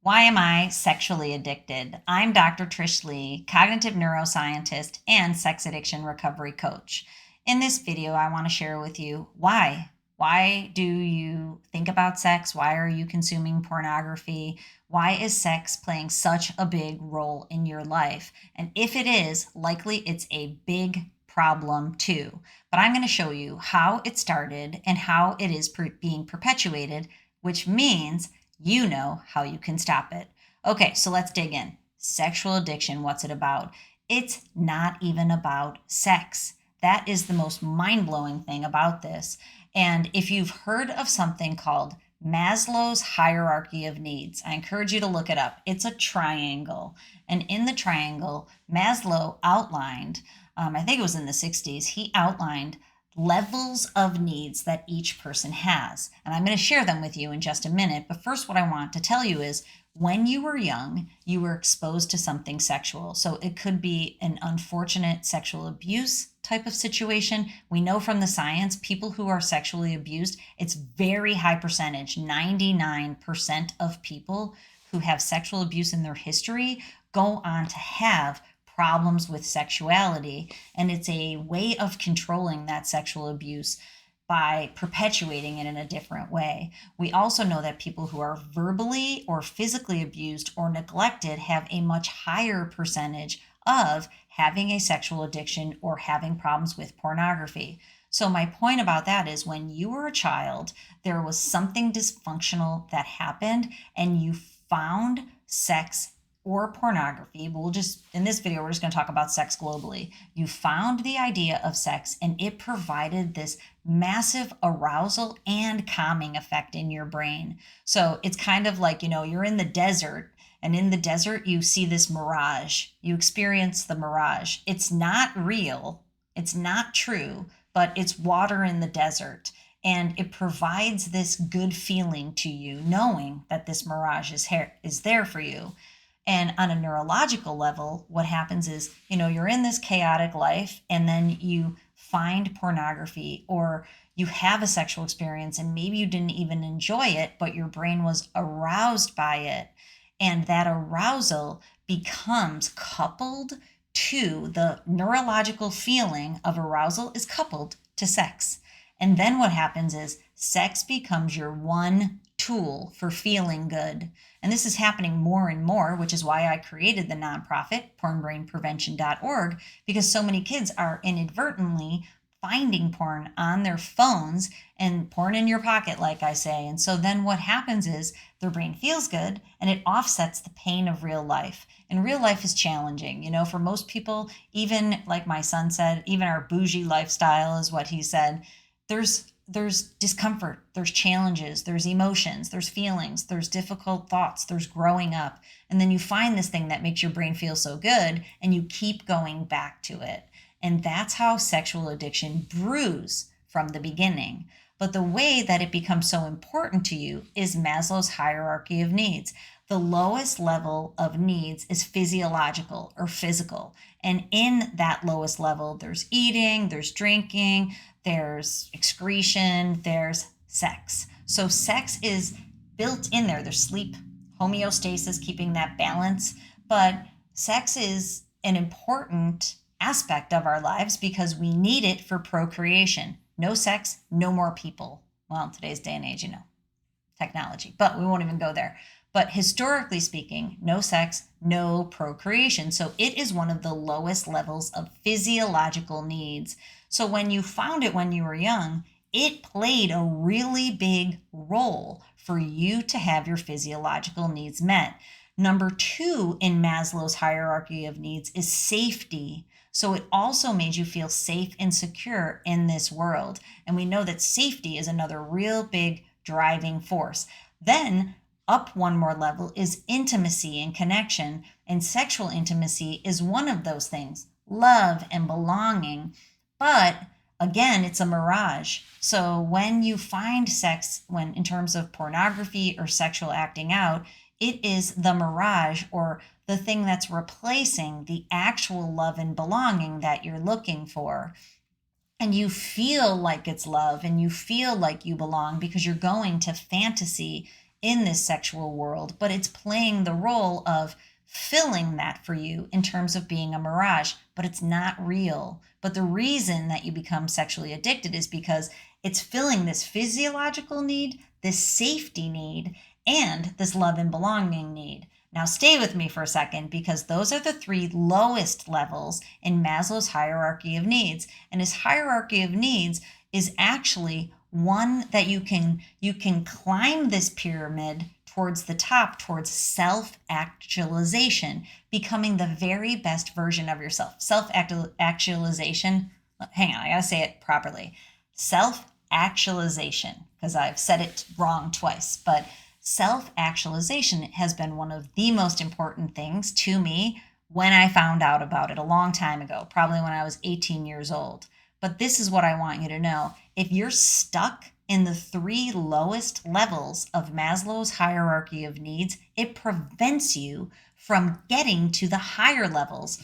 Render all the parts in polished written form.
Why am I sexually addicted? I'm Dr. Trish Leigh, cognitive neuroscientist and sex addiction recovery coach. In this video, I want to share with you why. Why do you think about sex? Why are you consuming pornography? Why is sex playing such a big role in your life? And if it is, likely it's a big problem too. But I'm going to show you how it started and how it is being perpetuated, which means you know how you can stop it. Okay, so let's dig in. Sexual addiction, what's it about? It's not even about sex. That is the most mind blowing thing about this. And if you've heard of something called Maslow's hierarchy of needs, I encourage you to look it up. It's a triangle. And in the triangle, Maslow outlined, I think it was in the 60s, he outlined levels of needs that each person has. And I'm going to share them with you in just a minute. But first, what I want to tell you is when you were young, you were exposed to something sexual. So it could be an unfortunate sexual abuse type of situation. We know from the science, people who are sexually abused, it's very high percentage. 99% of people who have sexual abuse in their history go on to have problems with sexuality. And it's a way of controlling that sexual abuse by perpetuating it in a different way. We also know that people who are verbally or physically abused or neglected have a much higher percentage of having a sexual addiction or having problems with pornography. So my point about that is when you were a child, there was something dysfunctional that happened and you found sex or pornography, but in this video, we're just going to talk about sex globally. You found the idea of sex and it provided this massive arousal and calming effect in your brain. So it's kind of like, you're in the desert, and in the desert, you see this mirage. You experience the mirage. It's not real, it's not true, but it's water in the desert. And it provides this good feeling to you, knowing that this mirage is there for you. And on a neurological level, what happens is, you're in this chaotic life and then you find pornography or you have a sexual experience and maybe you didn't even enjoy it, but your brain was aroused by it. And that arousal becomes coupled to the neurological feeling of arousal is coupled to sex. And then what happens is sex becomes your one tool for feeling good. And this is happening more and more, which is why I created the nonprofit, pornbrainprevention.org, because so many kids are inadvertently finding porn on their phones and porn in your pocket, like I say. And so then what happens is their brain feels good and it offsets the pain of real life. And real life is challenging. For most people, even like my son said, even our bougie lifestyle is what he said, there's discomfort, there's challenges, there's emotions, there's feelings, there's difficult thoughts, there's growing up. And then you find this thing that makes your brain feel so good and you keep going back to it. And that's how sexual addiction brews from the beginning. But the way that it becomes so important to you is Maslow's hierarchy of needs. The lowest level of needs is physiological or physical. And in that lowest level, there's eating, there's drinking, there's excretion, there's sex. So sex is built in there. There's sleep, homeostasis, keeping that balance. But sex is an important aspect of our lives because we need it for procreation. No sex, no more people. Well, in today's day and age, technology, but we won't even go there. But historically speaking, no sex, no procreation. So it is one of the lowest levels of physiological needs. So when you found it when you were young, it played a really big role for you to have your physiological needs met. Number 2 in Maslow's hierarchy of needs is safety. So it also made you feel safe and secure in this world. And we know that safety is another real big driving force. Then up one more level is intimacy and connection. And sexual intimacy is one of those things, love and belonging. But again, it's a mirage. So when you find sex, when in terms of pornography or sexual acting out, it is the mirage or the thing that's replacing the actual love and belonging that you're looking for. And you feel like it's love and you feel like you belong because you're going to fantasy in this sexual world, but it's playing the role of filling that for you in terms of being a mirage, but it's not real. But the reason that you become sexually addicted is because it's filling this physiological need, this safety need, and this love and belonging need. Now, stay with me for a second, because those are the three lowest levels in Maslow's hierarchy of needs. And his hierarchy of needs is actually one that you can climb this pyramid towards the top, towards self-actualization, becoming the very best version of yourself. Self-actualization, hang on, I gotta say it properly. Self-actualization, because I've said it wrong twice, but self-actualization has been one of the most important things to me when I found out about it a long time ago, probably when I was 18 years old. But this is what I want you to know. If you're stuck in the three lowest levels of Maslow's hierarchy of needs, it prevents you from getting to the higher levels.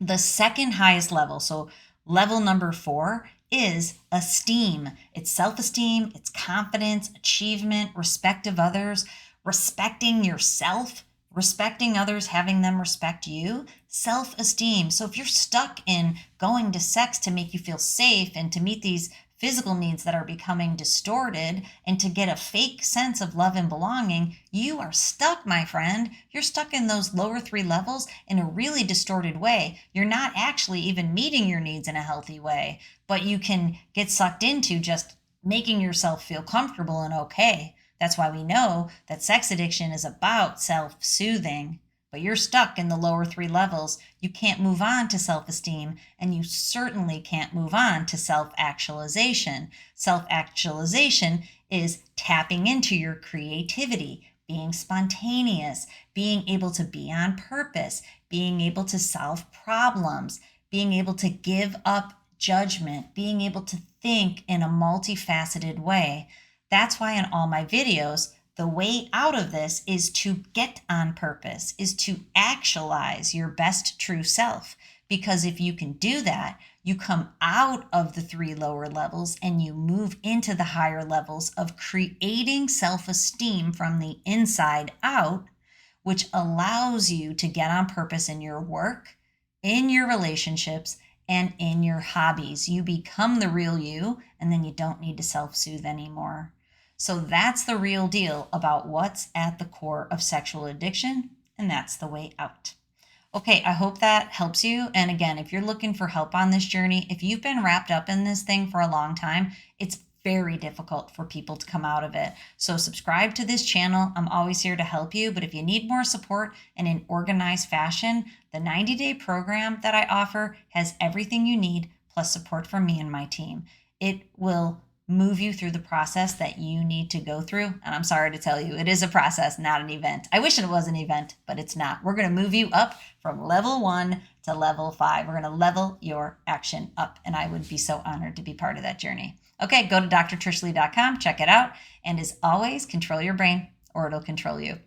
The second highest level, so level number 4, is esteem. It's self-esteem, it's confidence, achievement, respect of others, respecting yourself, respecting others, having them respect you, self-esteem. So if you're stuck in going to sex to make you feel safe and to meet these physical needs that are becoming distorted and to get a fake sense of love and belonging, you are stuck, my friend. You're stuck in those lower 3 levels in a really distorted way. You're not actually even meeting your needs in a healthy way, but you can get sucked into just making yourself feel comfortable and okay. That's why we know that sex addiction is about self-soothing. But you're stuck in the lower 3 levels. You can't move on to self-esteem, and you certainly can't move on to self-actualization. Self-actualization is tapping into your creativity, being spontaneous, being able to be on purpose, being able to solve problems, being able to give up judgment, being able to think in a multifaceted way. That's why in all my videos, the way out of this is to get on purpose, is to actualize your best true self. Because if you can do that, you come out of the 3 lower levels and you move into the higher levels of creating self-esteem from the inside out, which allows you to get on purpose in your work, in your relationships, and in your hobbies. You become the real you, and then you don't need to self-soothe anymore. So that's the real deal about what's at the core of sexual addiction, and that's the way out. Okay, I hope that helps you. And again, if you're looking for help on this journey, if you've been wrapped up in this thing for a long time, it's very difficult for people to come out of it. So subscribe to this channel. I'm always here to help you. But if you need more support in an organized fashion, the 90-day program that I offer has everything you need, plus support from me and my team. It will move you through the process that you need to go through. And I'm sorry to tell you, it is a process, not an event. I wish it was an event, but it's not. We're going to move you up from level 1 to level 5. We're going to level your action up. And I would be so honored to be part of that journey. Okay, go to drtrishleigh.com, check it out. And as always, control your brain or it'll control you.